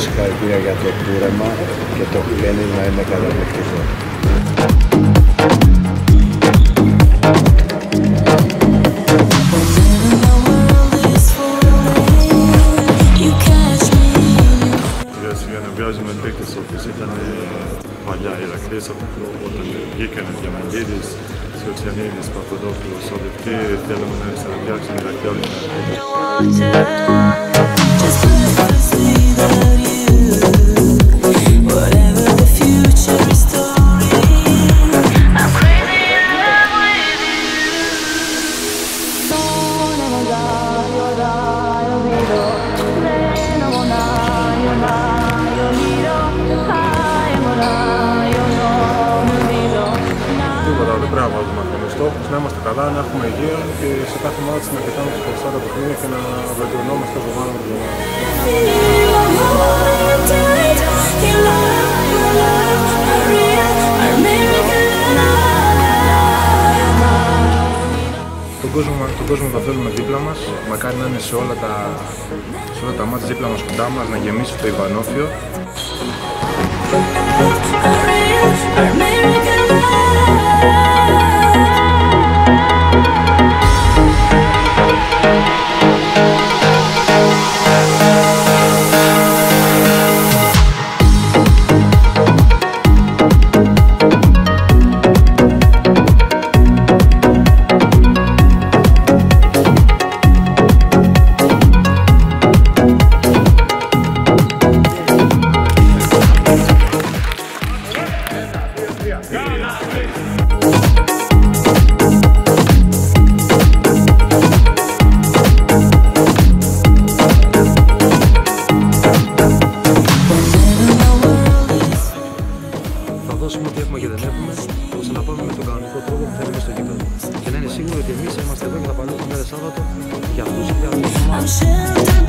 συγχαρητήρια για το κούρεμα και το χλένι να είναι καταπληκτικό. Βγάζουμε παίκτες όπως ήταν παλιά η Ηρακλής, όταν βγήκαν Διαμαντίδης, Σιωτσιανίδης, Παπαδόπουλος, όλοι αυτοί θέλουμε να συναντιάξουμε Ηρακλή όλη την δεν πρέπει να βάλουμε ακόμα στόχους, να είμαστε καλά, να έχουμε υγεία και σε κάθε μάτι να κοιτάμε τις περισσότερα παιχνίδια και να βελτιωνόμαστε από πάνω από την ομάδα. Τον κόσμο θα θέλουμε δίπλα μας, μακάρι να είναι σε όλα τα μάτια δίπλα μας, κοντά μας, να γεμίσει το Ιβανόφιο. Θα δώσουμε ό,τι έχουμε και δεν έχουμε, ώστε να πάμε με τον κανονικό τρόπο που θέλουμε στο γήπεδο. Και να είναι σίγουροι ότι εμείς είμαστε εδώ και θα παλεύουμε κάθε Σάββατο για αυτούς και για αυτούς.